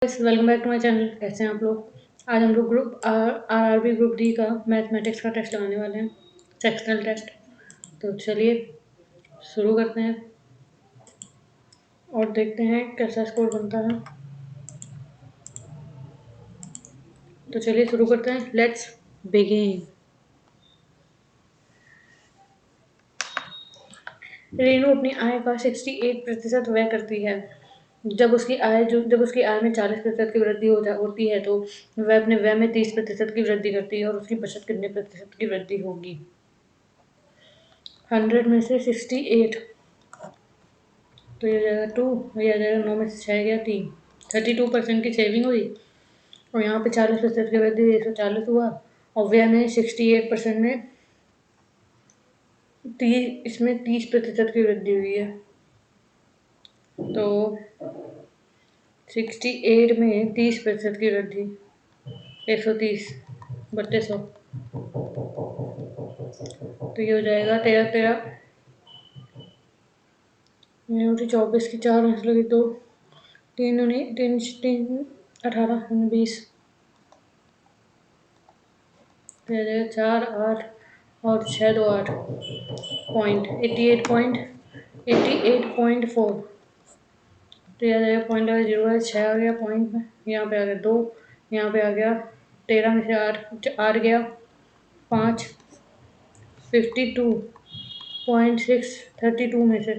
Welcome back to my channel. कैसे हैं आप लोग। आज हम लोग ग्रुप आरआरबी ग्रुप डी का मैथमेटिक्स का टेस्ट लगाने वाले हैं, सेक्शनल टेस्ट। तो चलिए शुरू करते हैं और देखते हैं कैसा स्कोर बनता है। तो चलिए शुरू करते हैं, लेट्स बिगिन। रेनू अपनी आय का 68% व्यय करती है। जब उसकी आय में 40% की वृद्धि होती है तो वह अपने व्यय में 30% की वृद्धि करती है, और उसकी बचत कितने प्रतिशत की वृद्धि होगी। 100 में से 68, तो ये जाएगा 2, ये आ जाएगा 9 में से 6 गया 3, 32% की सेविंग हुई। और यहाँ पे 40% की वृद्धि 140 हुआ, और व्यय में 68% में इसमें 30% की वृद्धि हुई है। तो 68 में 30% की वृद्धि 130, 3200, तो ये हो जाएगा 13 24 की 4 अंश लगी तो 3 18 20, 4 8 और 6 2 8 पॉइंट 88.4। तो यह जाएगा पॉइंट आ गया 0 है, 6 आ गया पॉइंट में, यहाँ पे आ गया 2, यहाँ पे आ गया 13 में से 8 गया 5, 52.6 32 में से,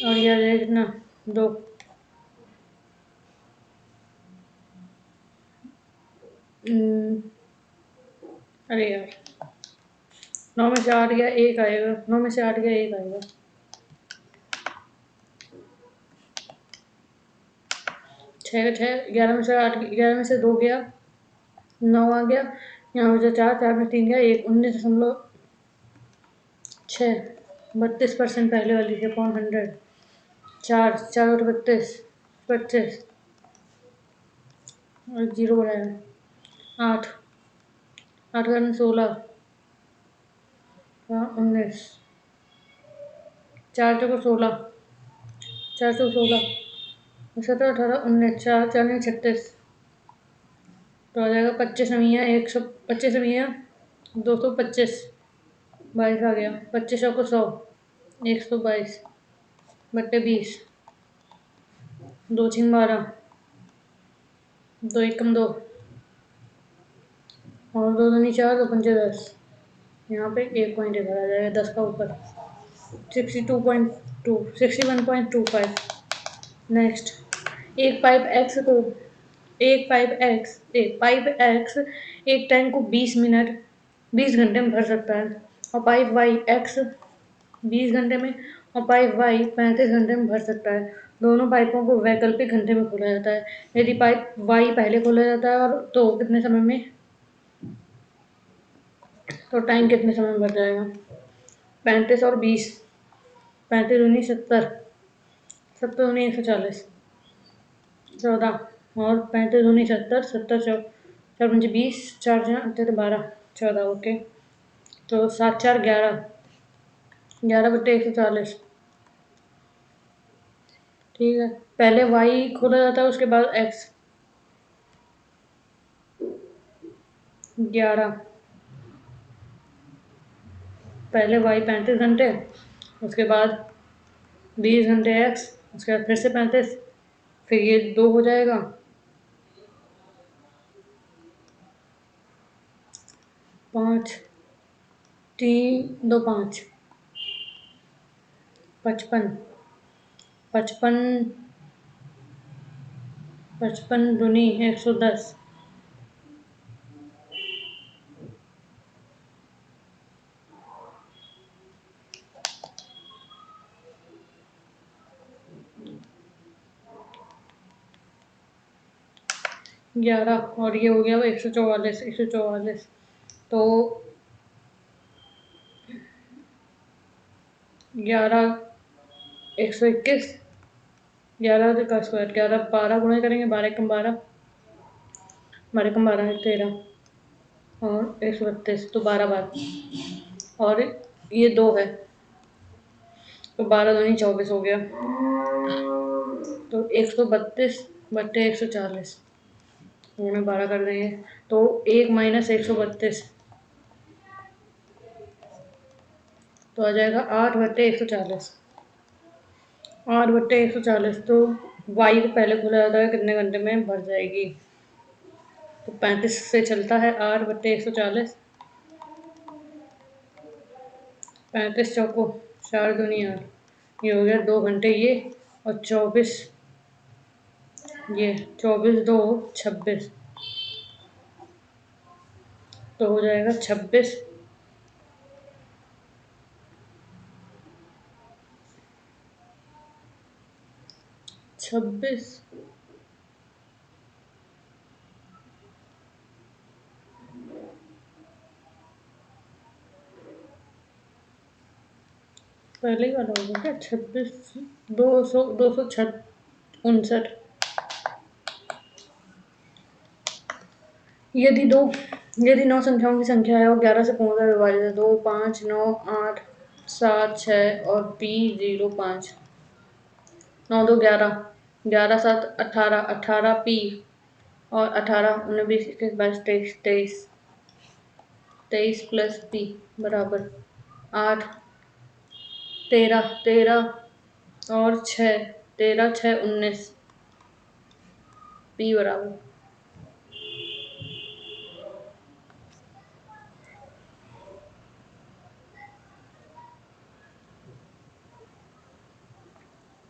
और यह आ जाएगा कितना 2। अरे यार 9 में से 8 गया 1 आएगा, 9 में से 8 गया 1 आएगा। 11 में से 8, 11 में से 2 गया 9 आ गया, यहाँ पे 4 में 3 गया 1, 19.6, 32% पहले वाली से अपॉन 100, 4 4 और 32 25, और 0 बनाया 8 8 का 16, 19, 4 चौको 16, 4 सौ 16, 17 18 19, 4 4 में 36, तो आ जाएगा 25 नवियाँ 125 नवियाँ 225, 22 आ गया, 25 को 100, 122 बट्टे 20, 2 6 12, 2 1 2, और 2 दूनी 4, 2 पंजे 10, यहाँ पे 1 पॉइंट इधर आ जाएगा 10 का ऊपर, 61.25। नेक्स्ट, एक पाइप एक्स एक टैंक को 20 घंटे में भर सकता है, और पाइप वाई एक्स 20 घंटे में और पाइप वाई 35 घंटे में भर सकता है। दोनों पाइपों को वैकल्पिक घंटे में खोला जाता है। यदि पाइप वाई पहले खोला जाता है और तो कितने समय में, तो टाइम कितने समय में भर जाएगा। 35 और 20, 35 दूनी 70, 70 दूनी 140, 14, और 35 दूनी 70, 70 4 5 20, 4 12, 14, ओके। तो 7 4 11, 11 बट्टे 140, ठीक है। पहले वाई खोला जाता है, उसके बाद एक्स 11, पहले वाई 35 घंटे, उसके बाद 20 घंटे एक्स, उसके बाद फिर से 35, फिर ये 2 हो जाएगा, 5 3 2 5, 55, 55 दूनी 110, ग्यारह, और ये हो गया 144, तो 11 121, 11 का स्क्वायर 11, 12 गुणा करेंगे, 12 कम 12, 12 कम 12 है 13, और 132, तो 12 बार, और ये 2 है, तो 12 दूनी 24 हो गया। तो 132 बटे 140 उन्हें 12 कर देंगे तो 1 माइनस 132 तो आ जाएगा 8 बटे 140। 8 बटे 140 तो वाई को पहले खोला जाता है कितने घंटे में भर जाएगी। तो 35 से चलता है 8 बटे 140। 35 चौको 4 दूनी 8 ये हो गया 2 घंटे ये और 24 ये 24 2 26 तो हो जाएगा 26 26 पहले ही वाला होगा क्या 26 200 259। यदि 9 संख्याओं की संख्या है और 11 से पूर्णतः विभाजित है 2 5 9 8 7 6 और पी 0 5 9 2 11 11 7 18 18 पी और 18 19 20 21 22 23 23 23 प्लस पी बराबर 8 13 13 और 6 13 6 19 पी बराबर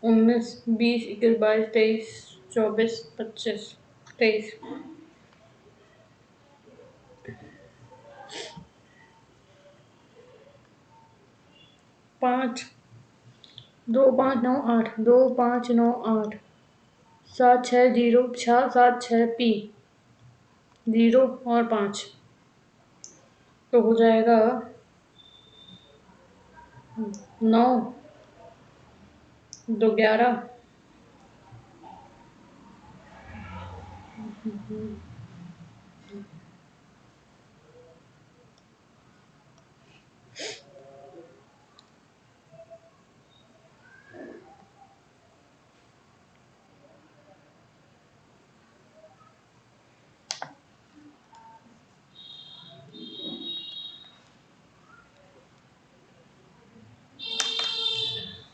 19 20 21 22 23 24 25 23 5 2 5 9 8 2 5 9 8 7 6 0 6 7 6 पी 0 और 5 तो हो जाएगा 9 2 11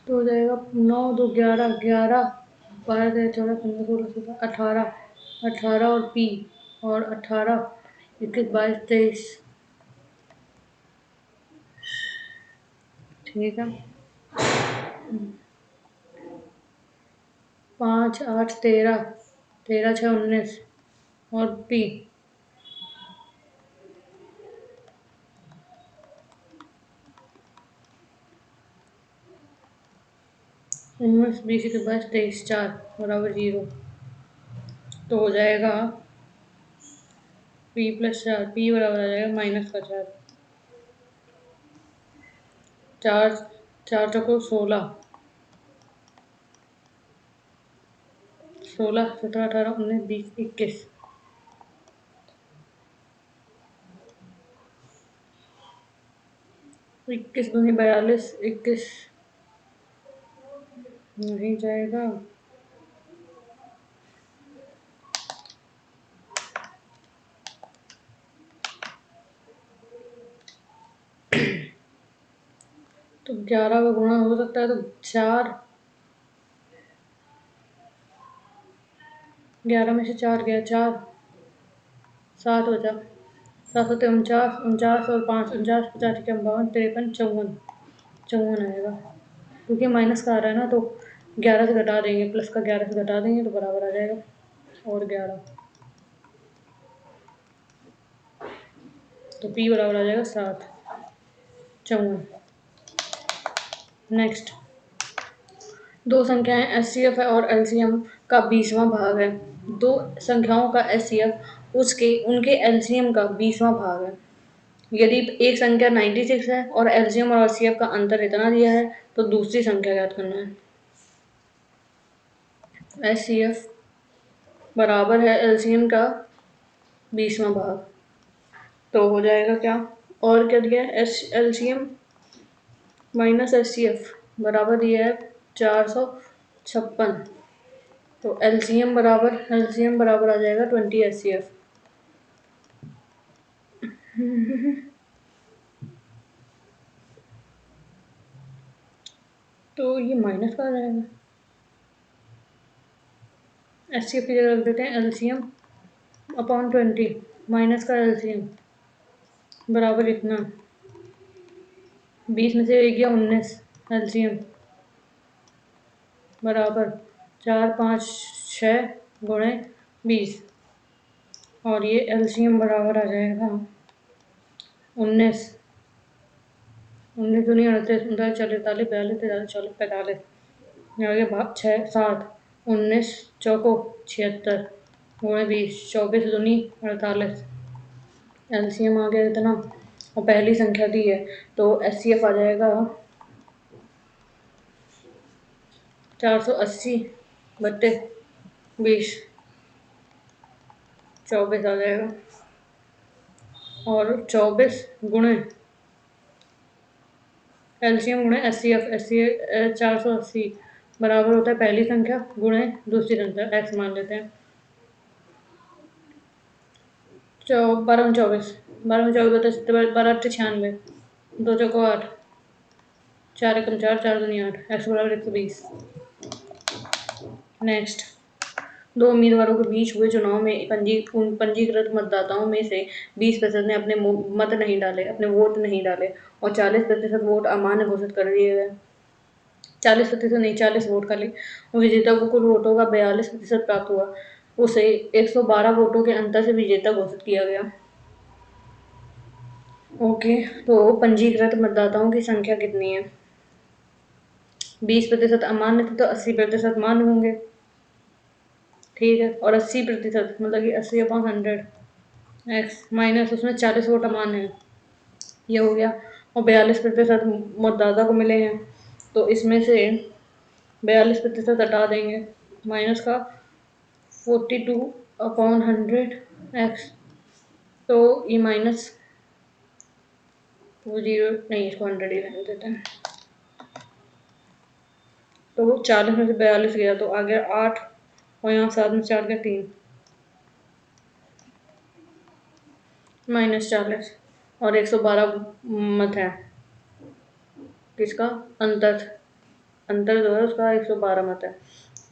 तो हो जाएगा 9 2 11 11 12 13 14 15 16 17 18 18 और पी और 18 21 22 23 ठीक है 5 8 13 13 6 19 और पी 19 20 21 22 23 4 बराबर 0 तो हो जाएगा पी प्लस 4 पी बराबर आ जाएगा माइनस का 4 4 4 चौको 16 16 17 18 19 20 21 21 दूनी 42 21 नहीं जाएगा तो 11 का गुणा हो सकता है तो 4 11 में से 4 गया 4 7 बचा 7 सत्ते 49 49 और 5 49 50 51 52 53 54 आएगा क्योंकि माइनस का आ रहा है ना तो 11 से घटा देंगे प्लस का 11 से घटा देंगे तो बराबर आ जाएगा और 11 तो पी बराबर आ जाएगा 7 54। नेक्स्ट दो संख्याएं एचसीएफ है और एलसीएम का 20वां भाग है। दो संख्याओं का एचसीएफ उसके उनके एलसीएम का 20वां भाग है। यदि एक संख्या 96 है और एलसीएम और एचसीएफ का अंतर इतना दिया है तो दूसरी संख्या ज्ञात करना है। एचसीएफ बराबर है एलसीएम का 20वां भाग तो हो जाएगा क्या और क्या दिया है एलसीएम माइनस एचसीएफ बराबर दिया है 456 तो एलसीएम बराबर आ जाएगा 20 एचसीएफ। तो ये माइनस का आ जाएगा, एचसीएफ की जगह रख देते हैं एलसीएम अपॉन 20 माइनस का एलसीएम बराबर इतना 20 में से 1 गया 19 एलसीएम बराबर 4 5 6 गुणे 20 और ये एलसीएम बराबर आ जाएगा 19 19 दूनी 38 39 40 41 42 43 44 45 आगे भाग 6 7 19 चौको 76 गुणे 20 24 दूनी 48 एलसीएम आ गया इतना और पहली संख्या दी है तो एचसीएफ आ जाएगा 480 बट्टे 20 24 आ जाएगा और 24 गुणे एलसीएम गुणे एचसीएफ 480 बराबर होता है पहली संख्या गुणे दूसरी संख्या एक्स मान लेते हैं 12 में 24 बता 12 8 96 2 चौको 8 4 एकम 4 4 दूनी 8 एक्स बराबर 120। नेक्स्ट दो उम्मीदवारों के बीच हुए चुनाव में पंजीकृत मतदाताओं में से 20% ने अपने वोट नहीं डाले और 40% वोट अमान्य घोषित कर दिए गए। 40% नहीं 40 वोट खाली। विजेता को कुल वोटों का 42% प्राप्त हुआ। उसे 112 वोटों के अंतर से विजेता घोषित किया गया। ओके, तो पंजीकृत मतदाताओं की संख्या कितनी है? 20% अमान्य थे तो 80% मान्य होंगे, ठीक है। और 80% मतलब कि 80/100 एक्स माइनस उसमें 40 वोट अमान्य है, ये हो गया। और 42% मतदाता को मिले हैं तो इसमें से 42% हटा देंगे, माइनस का 42/100 एक्स, तो ये माइनस वो 0 नहीं, इसको 100 ही रहने देते हैं। तो वो 40 में से 42 गया तो आ गया 8 और यहाँ 7 में 4 गया 3 -40 और 112 मत है किसका? अंतर जो है उसका 112 मत है।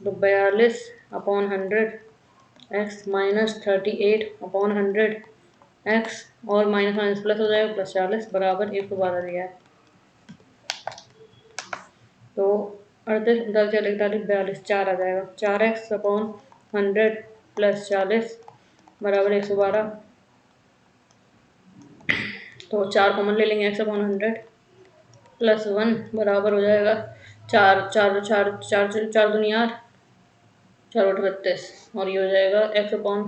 तो 42/100 एक्स माइनस 38/100 एक्स और माइनस माइनस प्लस हो जाएगा प्लस 40 बराबर 112 दिया है। तो 38 39 41 42 4 आ जाएगा 4x/100 प्लस 40 बराबर 112। तो 4 कॉमन ले लेंगे x/100 प्लस 1 बराबर हो जाएगा 4 4 4 4 4 दूनी 8 4 8 32 और ये हो जाएगा x/20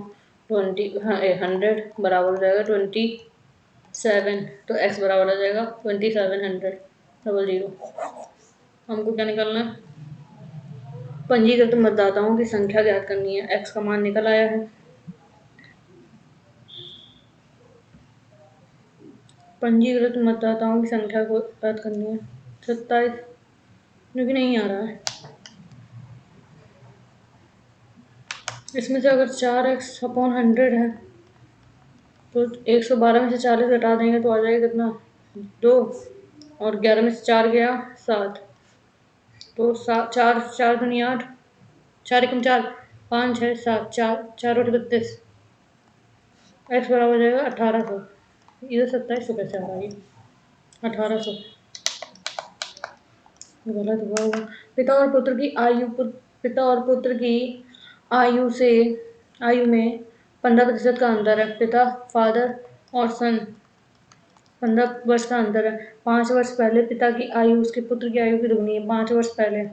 100 बराबर हो जाएगा 27। तो x बराबर आ जाएगा 2700 हमको क्या निकालना है? पंजीकृत मतदाताओं की संख्या ज्ञात करनी है। x का मान निकल आया है। पंजीकृत मतदाताओं की संख्या को ज्ञात करनी है 27, जो कि नहीं आ रहा है। इसमें से अगर 4x/100 है तो 112 में से 40 घटा देंगे तो आ जाएगा कितना? 2 और 11 में से 4 गया 7, तो 4 4 दूनी 8 4 एकम 4 5 6 7 4 4 8 32 एक्स बराबर हो जाएगा 1800। इधर 2700 कैसे आ रहा है? 1800 गलत हुआ होगा। पिता और पुत्र की आयु में 15% का अंतर है। पिता फादर और सन 15 वर्ष का अंतर है। 5 वर्ष पहले पिता की आयु उसके पुत्र की आयु की दुगनी है। 5 वर्ष पहले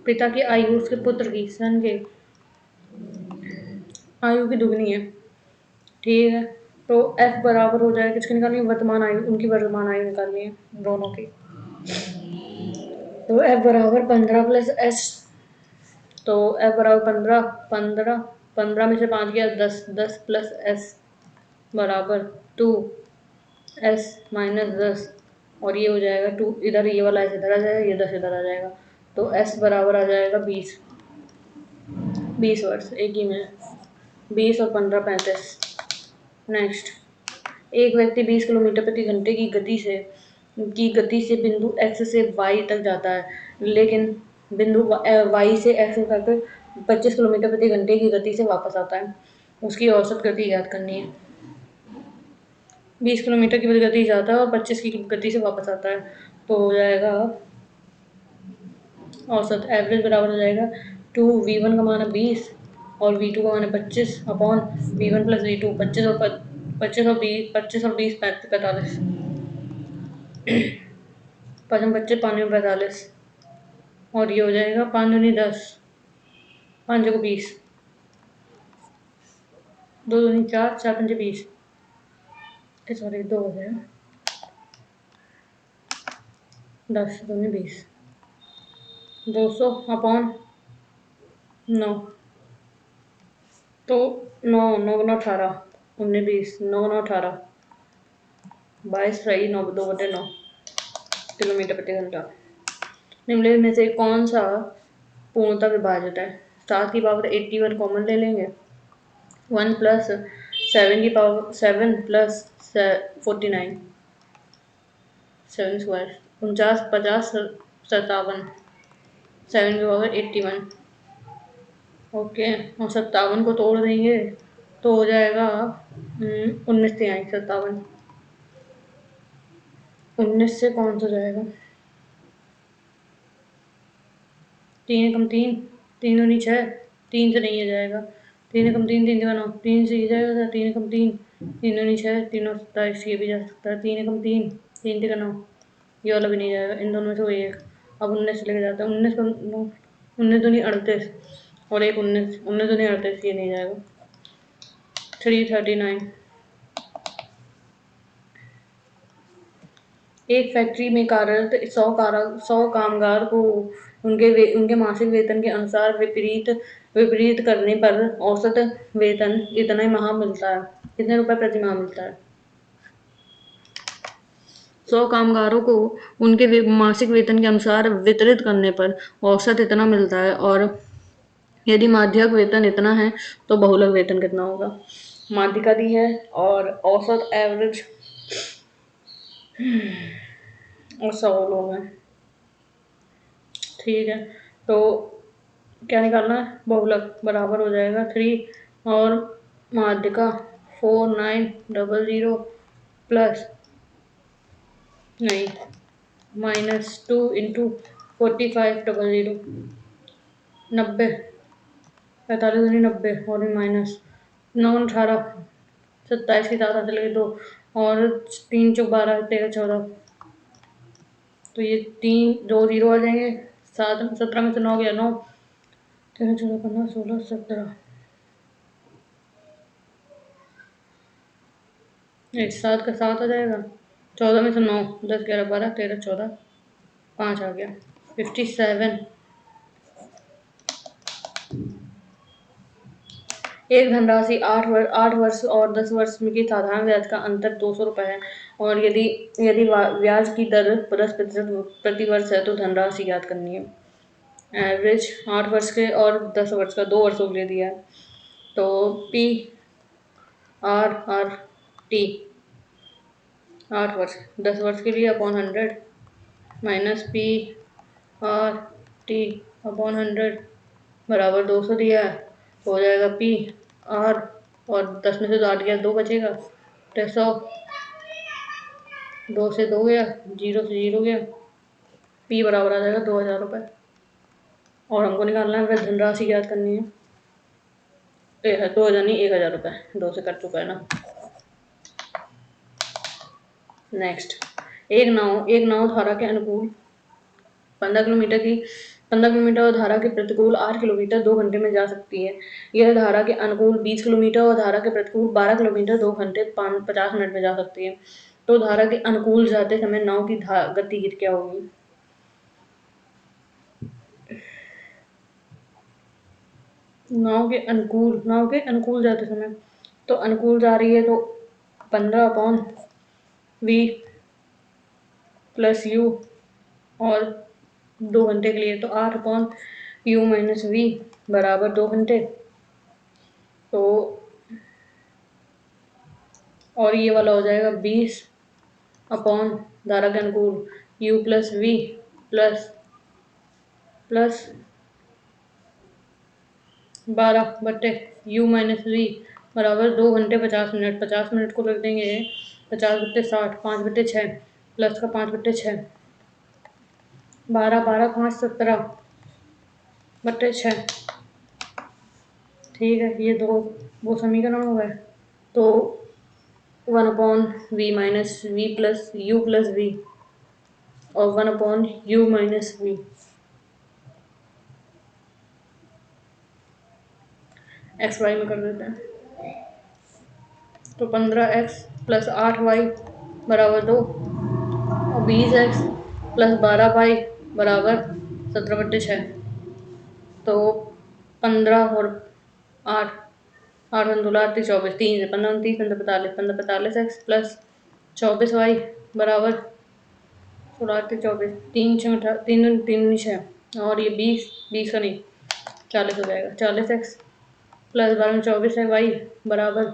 पिता की आयु उसके पुत्र की सन के आयु की दुगनी है, ठीक है। तो f बराबर हो जाएगा किसकी निकालनी है? वर्तमान आयु, उनकी वर्तमान आयु निकालनी है दोनों की। तो f बराबर 15 प्लस s, तो f बराबर 15 15 में से 5 गया 10 10 प्लस s बराबर 2 s माइनस 10 और ये हो जाएगा 2 इधर, ये वाला s इधर आ जाएगा, ये 10 इधर आ जाएगा। तो s बराबर आ जाएगा 20। 20 वर्ष एक ही में, 20 और 15 35। नेक्स्ट, एक व्यक्ति 20 किलोमीटर प्रति घंटे की गति से बिंदु एक्स से वाई तक जाता है, लेकिन बिंदु वाई से एक्स तक 25 किलोमीटर प्रति घंटे की गति से वापस आता है। उसकी औसत गति याद करनी है। 20 किलोमीटर की गति जाता है और 25 की गति से वापस आता है, तो हो जाएगा औसत एवरेज बराबर हो जाएगा 2v1 का मान है 20 और v2 का मान है 25 अपॉन v1 प्लस v2। 25 और 20 45। 5 में 25 5 में 45 और ये हो जाएगा 5 दूनी 10, 5 को 20, 2 दूनी 4, 4 पंजे 20, सॉरी 2 हो गया, 10 दूनी 20, 200 अपॉन 9, तो 9 9 9 18 19 20 9 9 18 22 रही 9 2/9 किलोमीटर प्रति घंटा। निम्नलिखित में से कौन सा पूर्णतः विभाजित है? 7 की पावर 81 कॉमन ले लेंगे, 1 प्लस 7 की पावर 7 प्लस 49, 7 स्क्वायर 49 50 57, 7 की पावर 81। ओके, और 57 को तोड़ देंगे तो हो जाएगा 19 तिहाई 57। 19 से कौन सा जाएगा? 3 कम 3, 3 दूनी 6, 3 से नहीं जाएगा, 3 कम 3 3 9, 3 से ये जाएगा, 3 कम 3 3 दूनी 6 3 और 27, ये भी जा सकता है, 3 कम 3 3 3 9, ये वाला भी नहीं जाएगा, इन दोनों में से कोई एक। अब 19 लेके जाता है, 19 कम 19 दूनी 38 और एक 19 19 दूनी 38, ये नहीं जाएगा, 339। एक फैक्ट्री में कार्यरत 100 कामगार को उनके मासिक वेतन के अनुसार विपरीत करने पर औसत वेतन इतना माह मिलता है, कितने रुपए प्रति माह मिलता है? 100 कामगारों को उनके मासिक वेतन के अनुसार वितरित करने पर औसत इतना मिलता है, और यदि माध्यक वेतन इतना है तो बहुलक वेतन कितना होगा? माध्यिका दी है और औसत एवरेज और 100 लोग हैं, ठीक है, तो क्या निकालना है? बहुलक बराबर हो जाएगा 3 और माध्यिका 4900 प्लस नहीं -2 इंटू 4500, 90, 45 दूनी 90 और माइनस 9 18 27 की 7 चले 2 और 3 चौक 12 13 14, तो ये 3 2 0 आ जाएंगे, 7 17 में से 9 गया 9, 13 14 15 16 17, एक 7 का 7 आ जाएगा, 14 में से 9 10 11 12 13 14 5 आ गया, 57। एक धनराशि 8 वर्ष और 10 वर्ष की साधारण ब्याज का अंतर 200 रुपये है, और यदि यदि ब्याज की दर 10% प्रति वर्ष है तो धनराशि याद करनी है। एवरेज 8 वर्ष के और 10 वर्ष का 2 वर्षों के लिए दिया है, तो पी आर आर टी 8 वर्ष 10 वर्ष के लिए upon 100 minus P R T upon 100 बराबर 200 दिया है, हो जाएगा पी आर और 10 में से 8 गया 2 बचेगा, तो 100, 2 से 2 गया, 0 से 0 गया, पी बराबर आ जाएगा 2000 रुपये, और हमको निकालना है फिर धनराशि याद करनी है, 2000 नहीं 1000 रुपये, 2 से कट चुका है ना। नेक्स्ट, एक नाव धारा के अनुकूल 15 किलोमीटर और धारा के प्रतिकूल 8 किलोमीटर 2 घंटे में जा सकती है। यह धारा के अनुकूल 20 किलोमीटर और धारा के प्रतिकूल 12 किलोमीटर 2 घंटे 50 मिनट में जा सकती है, तो धारा के अनुकूल जाते समय नाव की गति क्या होगी? नाव के अनुकूल जाते समय, तो अनुकूल जा रही है तो 15 अपॉन v प्लस यू, और 2 घंटे के लिए तो 8 अपॉन u माइनस वी बराबर 2 घंटे। तो और ये वाला हो जाएगा 20 अपॉन धारा के अनुकूल u plus v plus plus 12 u minus v बराबर 2 घंटे 50 मिनट। 50 मिनट को रख देंगे 50/60, 5/6 प्लस का 5/6, 12 12 5 17/6। ठीक है, ये दो वो समीकरण हो गए। तो 1/v minus v plus u plus v और 1/u minus we x Y में कर देते हैं। तो 15x प्लस 8y बराबर 2 और 20x प्लस 12y बराबर 17/6। तो 15 और 8, 8 × 2 = 24, 3 से 15 29 15 45 45x प्लस 24y बराबर 16 3 24 3 3 6 और ये 20 का नहीं 40 हो जाएगा। 40x प्लस 12 में 24 है y बराबर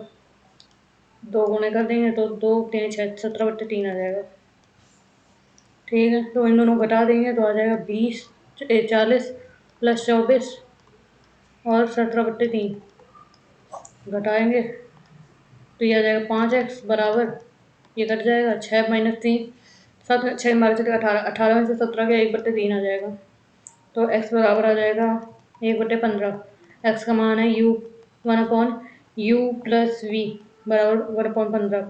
2 गुणे कर देंगे तो 2 3 6 17/3 आ जाएगा। ठीक है, तो इन दोनों को घटा देंगे तो आ जाएगा 40 प्लस 24 और 17/3 घटाएंगे तो ये आ जाएगा 5x बराबर, ये कट जाएगा 6 माइनस 3 7 6 मारे 18 18 में से 17 के 1/3 आ जाएगा। तो x बराबर आ जाएगा 1/15। x का मान है u 1/u प्लस वी बराबर 1/15।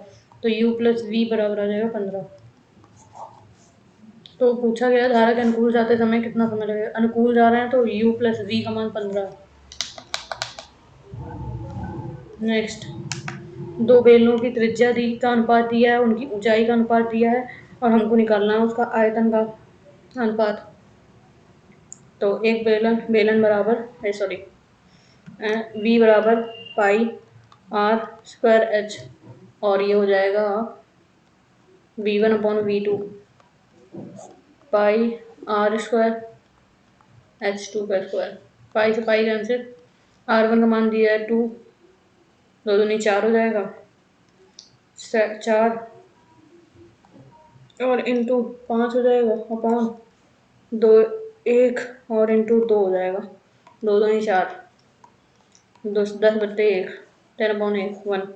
तो u प्लस वी बराबर आ जाएगा 15। तो पूछा गया धारा के अनुकूल जाते समय कितना समय लगेगा। अनुकूल जा रहे हैं तो u प्लस वी का मान 15। नेक्स्ट, दो बेलनों की त्रिज्या दी का अनुपात दिया है, उनकी ऊंचाई का अनुपात दिया है और हमको निकालना है उसका आयतन का अनुपात। तो एक बेलन बराबर सॉरी v बराबर पाई r स्क्वायर h और ये हो जाएगा v1/v2 पाई r स्क्वायर h2 का स्क्वायर। पाई से पाई कैंसिल, r1 का मान दिया है 2, 2 दूनी 4 हो जाएगा 4 और इंटू 5 हो जाएगा अपॉन 2 1 और इंटू 2 हो जाएगा 2 दूनी 4 10/1 10/1 1।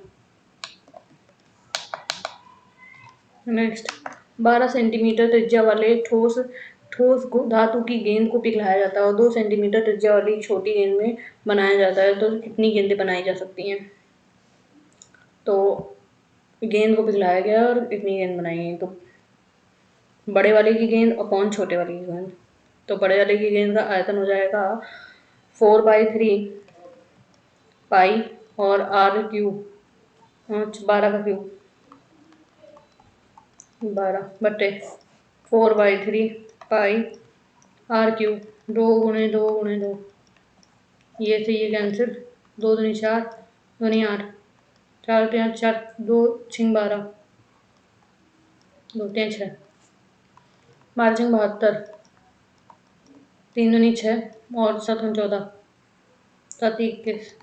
नेक्स्ट, 12 सेंटीमीटर त्रिज्या वाले ठोस धातु की गेंद को पिघलाया जाता है और 2 सेंटीमीटर त्रिज्या वाली छोटी गेंद में बनाया जाता है। तो कितनी गेंदें बनाई जा सकती हैं। तो गेंद को पिघलाया गया और कितनी गेंद बनाई गई। तो बड़े वाले की गेंद अपॉन छोटे वाले की गेंद। तो बड़े वाले की गेंद का आयतन हो जाएगा 4/3 पाई और r क्यूब 12 का क्यूब 12/4/3 पाई r क्यूब 2 × 2 × 2 ये से ये कैंसिल 2 दूनी 4 दूनी 8 4 3 4 2 6 12 2 3 6 12 6 72 3 दूनी 6 और 7 14 7 21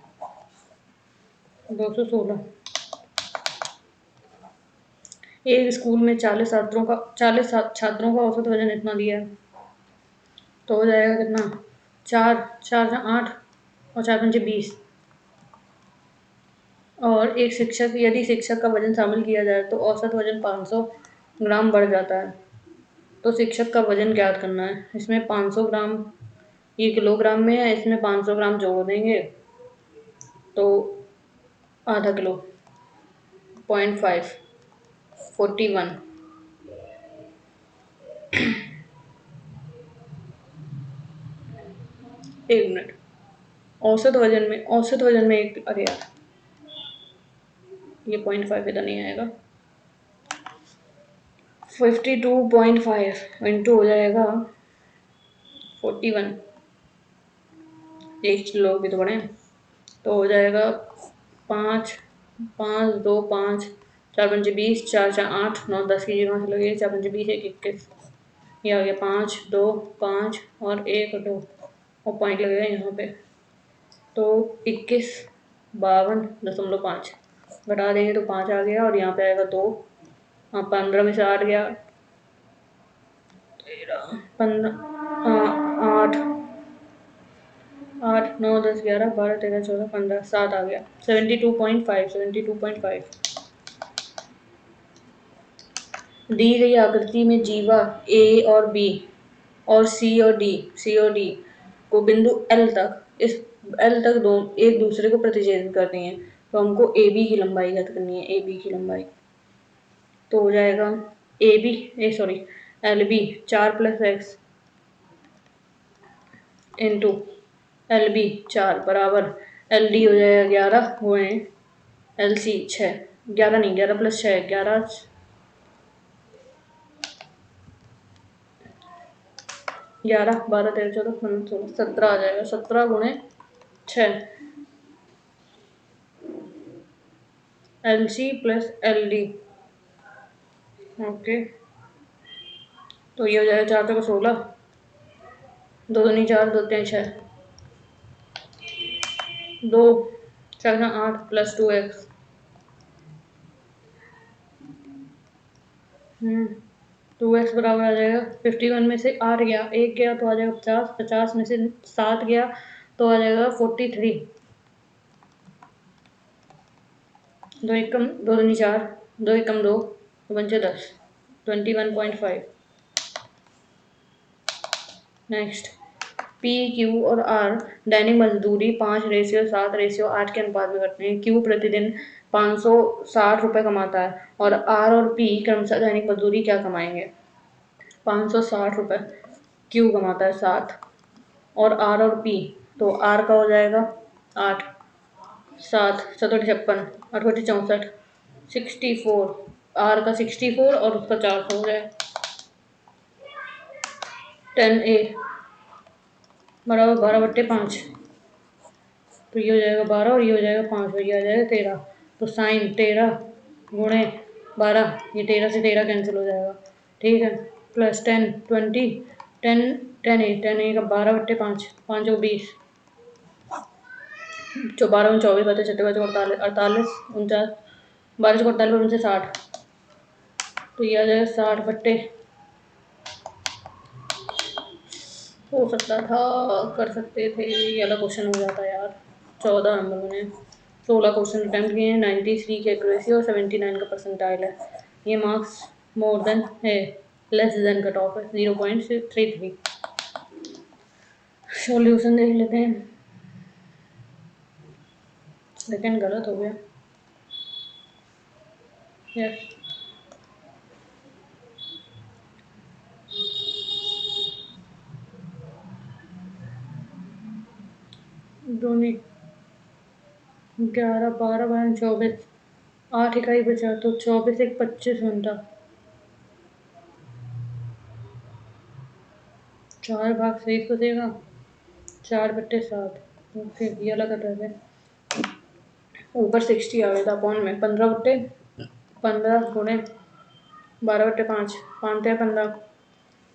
216। एक स्कूल में 40 छात्रों का औसत वजन इतना दिया है। तो हो जाएगा कितना 4 4 8 और 4 5 20 और एक शिक्षक यदि शिक्षक का वजन शामिल किया जाए तो औसत वजन 500 ग्राम बढ़ जाता है। तो शिक्षक का वजन ज्ञात करना है। इसमें 500 ग्राम ये किलोग्राम में है, इसमें 500 ग्राम जोड़ देंगे तो आधा किलो 0.5 41। एक मिनट, औसत वजन में एक अरे यार ये 0.5 इधर नहीं आएगा 52.5 इंटू हो जाएगा 41 एक किलो भी तो बड़े तो हो जाएगा 5 5 2 5 4 5 20 4 4 8 9 10 की जगह से लगे 4 5 20 1 21 ये आ गया 5 2 5 और 1 2 और पॉइंट लगेगा यहाँ पे तो 2152.5 घटा देंगे तो 5 आ गया और यहाँ पे आएगा 2। हाँ 15 में से 8 गया, 13 15 8 8 9 10 11 12 13 14 15 7 आ गया 72.5 दी गई आकृति में जीवा ए और बी और सी और डी को बिंदु एल तक इस एल तक दो एक दूसरे को प्रतिच्छेदित करती हैं, तो हमको ए बी की लंबाई ज्ञात करनी है। ए बी की लंबाई तो हो जाएगा a b l b 4+x into l b 4 बराबर एल डी हो जाएगा 11 हुए एल सी 6 11 नहीं 11 + 6 11 11 12 13 14 15 16 17 आ जाएगा 17 गुणे 6 l c plus l d. Okay तो ये हो जाएगा 4 तक 16 2 दूनी 4 2 3 6 2 4 8 + 2x 2x बराबर आ जाएगा 51 में से 8 गया 1 गया तो आ जाएगा 50 50 में से 7 गया तो आ जाएगा 43 2 एकम 2 दूनी 4 2 एकम 2 तो बचे 10 21.5। नेक्स्ट पी क्यू और आर दैनिक मजदूरी 5:7:8 के अनुपात में करते हैं। क्यू प्रतिदिन 560 रुपये कमाता है और आर और पी क्रमशः दैनिक मजदूरी क्या कमाएंगे। 560 रुपये क्यू कमाता है 7 और आर पी, तो आर का हो जाएगा 8 7 7 56 8 64 64 आर का 64 और उसका 400 हो जाए 10A बराबर 12/5 तो ये हो जाएगा 12 और ये हो जाएगा 5 और ये आ जाएगा 13 तो साइन 13 गुणे 12 ये 13 से 13 कैंसिल हो जाएगा ठीक है प्लस 10 20 10 का 12/5 5 और 20 जो 12 में 24 बचे 6 बचे 48 49 12 से 48 उनसे 60 तो ये आ जाएगा 60 हो सकता था कर सकते थे ये वाला क्वेश्चन हो जाता यार 14 नंबर मैंने 16 क्वेश्चन अटैम्प्ट किए हैं 93 की एक्यूरेसी और 79 का परसेंटाइल है। ये मार्क्स मोर देन है लेस देन कट ऑफ है 0.33। सॉल्यूशन देख लेते हैं लेकिन गलत हो गया यस दोनों 11 12 12 24 8 इकाई बचा तो 24 1 25 घंटा 4 भाग से 1 बचेगा 4/7 फिर ये अलग कर रहे थे ऊपर 60 आ गया था अपॉन में 15/15 गुणे 12/5 5 × 15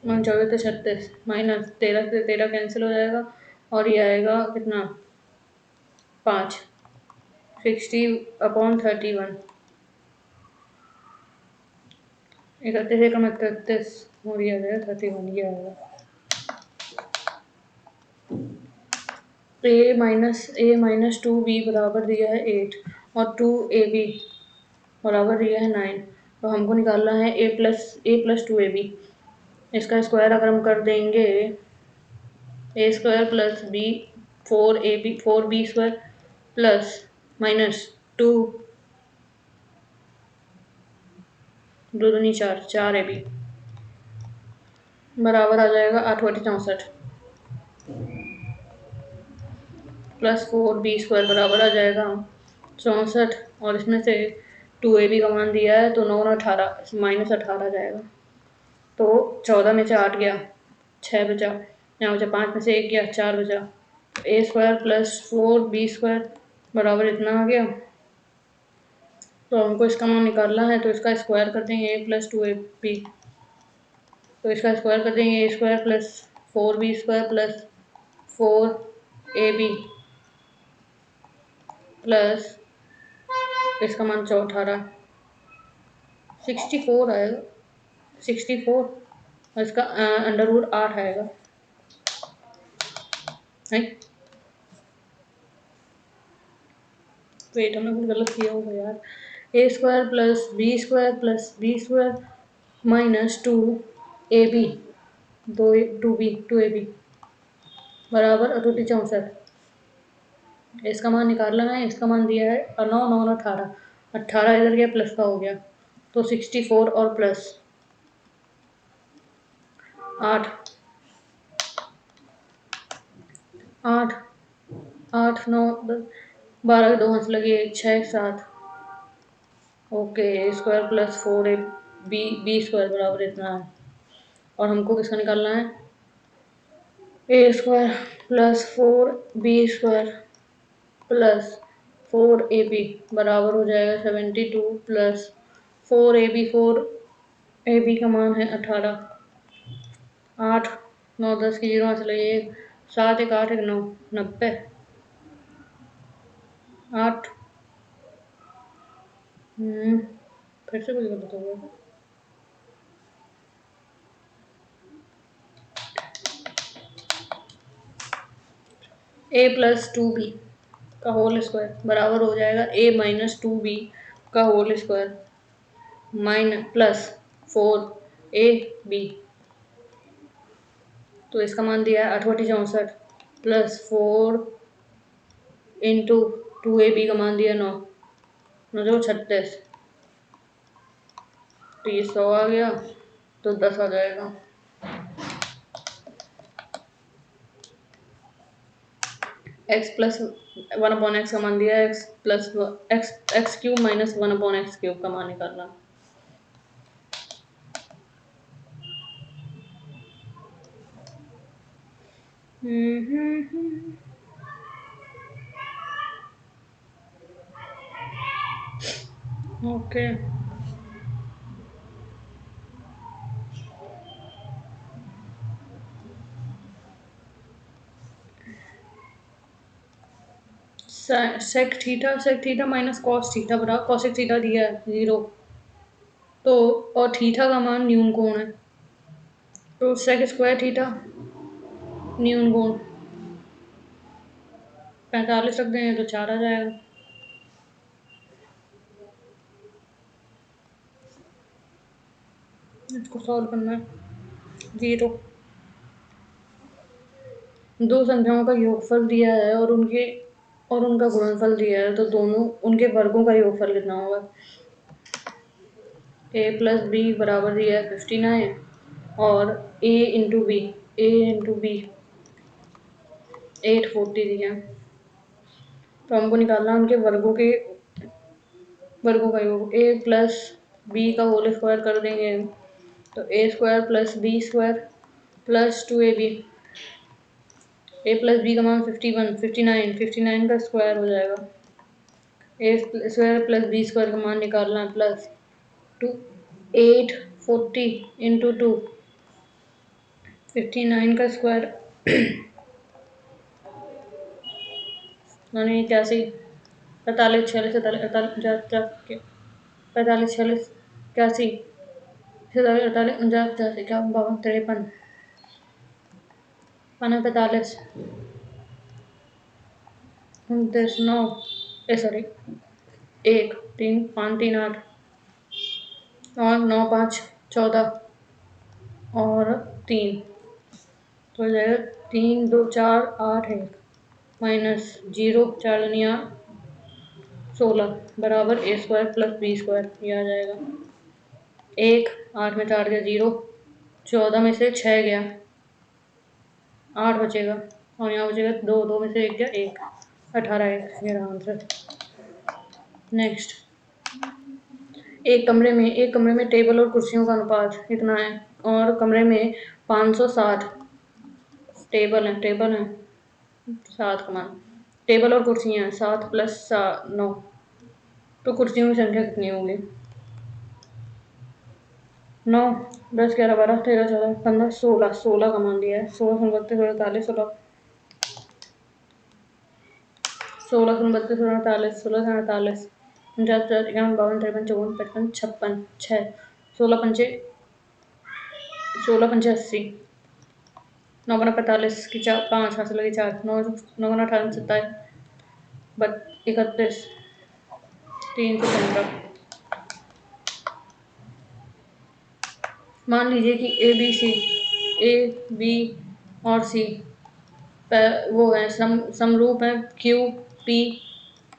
24 × 36 माइनस 13 से 13 कैंसिल हो जाएगा और ये आएगा कितना 5 60/31 31 एकम 31 और ये आ जाएगा 31 ये आएगा a-2b बराबर दिया है 8 और 2ab बराबर दिया है 9 तो हमको निकालना है a+ 2ab इसका स्क्वायर अगर हम कर देंगे a² + b 4b² plus minus 2 2 दूनी 4 4ab बराबर आ जाएगा 8/64 प्लस 4b² बराबर आ जाएगा 64 और इसमें से 2ab का मान दिया है तो 9 और 18 -18 जाएगा तो 14 में से 8 गया 6 बचा यहाँ बचा 5 में से 1 गया 4 बचा a² + 4b² बराबर इतना आ गया तो हमको इसका मान निकालना है तो इसका स्क्वायर कर देंगे a + 2ab तो इसका स्क्वायर कर देंगे a² + 4b² + 4ab प्लस इसका मान 18 64 आएगा 64 और इसका अंडर रूट 8 आएगा वेट हमने कुछ गलत किया होगा यार a square plus b square minus 2ab 2b बराबर 64 इसका मान निकालना है। इसका मान दिया है 9 9 18 18 इधर गया प्लस का हो गया तो 64 और प्लस 8 8 8 9 12 के 2 हाथ लगे 6 7 okay a square plus 4 b square बराबर इतना है और हमको किसका निकालना है a square plus 4b square plus 4ab बराबर हो जाएगा 72 प्लस 4ab का मान है 18 8 9 10 की 0 चले 7 1 8 1 9 90 8 फिर से कुछ गलत हो गया a प्लस 2b का होल स्क्वायर बराबर हो जाएगा a माइनस 2b का whole square minus plus 4ab तो इसका मान दिया है 8/64 प्लस 4 इंटू 2ab का मान दिया 9 9 36 तो ये 100 आ गया तो 10 आ जाएगा x प्लस 1/x का मान दिया है x plus x cube minus 1/x cube का मान निकालना okay sec theta minus cos theta बराबर कॉसेक थीटा दिया है 0 तो और थीटा का मान न्यून कोण है तो सेक स्क्वायर थीटा न्यून कोण 45 रख देंगे तो 4 आ जाएगा इसको सॉल्व करना है 0 दो संख्याओं का योगफल दिया है और उनका गुणनफल दिया है तो दोनों उनके वर्गों का योगफल कितना होगा a प्लस बी बराबर दिया है 59 और a इंटू बी 840 दिया तो हमको निकालना है उनके वर्गों का योग a प्लस बी का होल स्क्वायर कर देंगे तो a square plus b square plus 2ab a plus b का मान 59 का स्क्वायर हो जाएगा a square plus b square का मान निकालना है प्लस 840 इंटू 2 59 का स्क्वायर यानी 81 45 46 47 45 46 81 47 48 49 50 51 52 53 45 29 सॉरी 1 3 5 3 8 और 9 5 14 और 3 तो हो जाएगा 3 2 4 8 1 माइनस 0 4 दुनिया 16 बराबर a square plus b square ये आ जाएगा 1 8 में 4 गया 0 14 में से 6 गया 8 बचेगा और यहाँ बचेगा 2 2 में से 1 गया 1 18 1 ये रहा आंसर नेक्स्ट एक कमरे में टेबल और कुर्सियों का अनुपात कितना है और कमरे में 560 टेबल है 7 का मान टेबल और कुर्सियाँ हैं 7 प्लस 9 तो कुर्सियों की संख्या कितनी होगी 9 10 11 12 13 14 15 16 का मान दिया है 16 16 45 16 16 32 48 16 48 49 51 52 53 54 55 56 6 16 पंचे 80 9 45 की 4 5 हाथ लगी 4 9 9 18 27 31 3 से 15। मान लीजिए कि ए बी और सी वो है समरूप है क्यू पी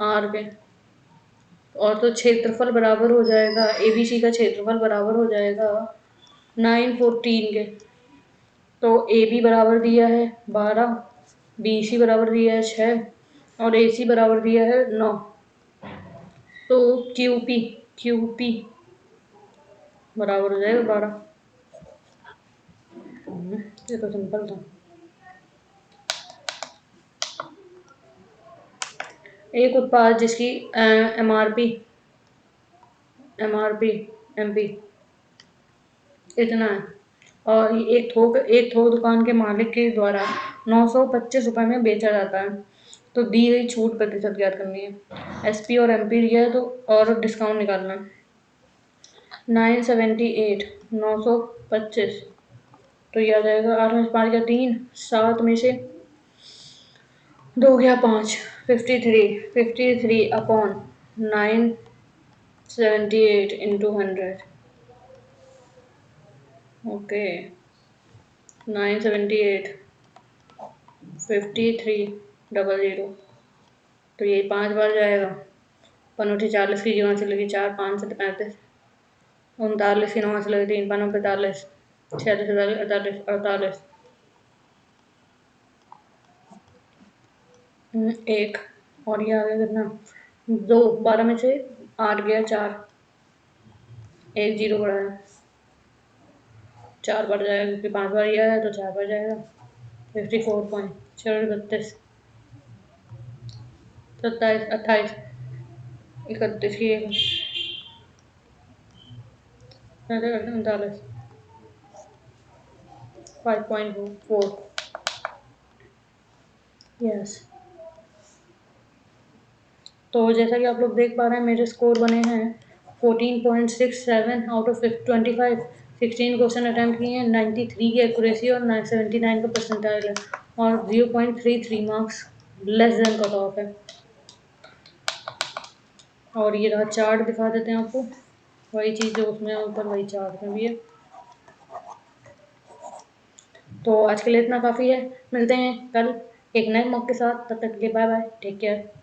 आर के, और तो क्षेत्रफल बराबर हो जाएगा, ए बी सी का क्षेत्रफल बराबर हो जाएगा 9 14 के। तो ए बी बराबर दिया है 12, बी सी बराबर दिया है 6 और ए सी बराबर दिया है 9। तो क्यू पी बराबर हो जाएगा 12। ये तो सिंपल था। एक उत्पाद जिसकी एमआरपी एमपी इतना है, और एक थोक दुकान के मालिक के द्वारा 925 रुपये में बेचा जाता है, तो दी गई छूट प्रतिशत ज्ञात करनी है। एसपी और एमपी दिया है तो और डिस्काउंट निकालना है। 978 925, तो ये आ जाएगा 8 में 5 का 3, 7 में से 2 गया 5, 53 अपॉन 978 इंटू 100। ओके 978 5300, तो ये 5 बार जाएगा। पनौटी 40 की जगह चलेगी 4, 5 से 35, 39 की 9 से लगी 3, 5 45, 46 48 48, एक और ये आ गया कितना 2, 12 में से 8 गया 4, एक जीरो बढ़ा है 4 बार जाएगा, क्योंकि 5 बार ये है तो 4 बार जाएगा। 54 पॉइंट 32 27 28 31 की 39 5.4। यस, तो जैसा कि आप लोग देख पा रहे हैं मेरे स्कोर बने हैं 14.67 आउट ऑफ 25। 16 क्वेश्चन अटैम्प्ट किए हैं, 93 की एक्यूरेसी और 79 का परसेंटाइल है, और 0.33 marks less than cut off है। और ये रहा चार्ट, दिखा देते हैं आपको, वही चीज़ जो उसमें ऊपर वही चार्ट में भी है। तो आज के लिए इतना काफ़ी है, मिलते हैं कल एक नए मॉक के साथ, तब तक के लिए बाय बाय, टेक केयर।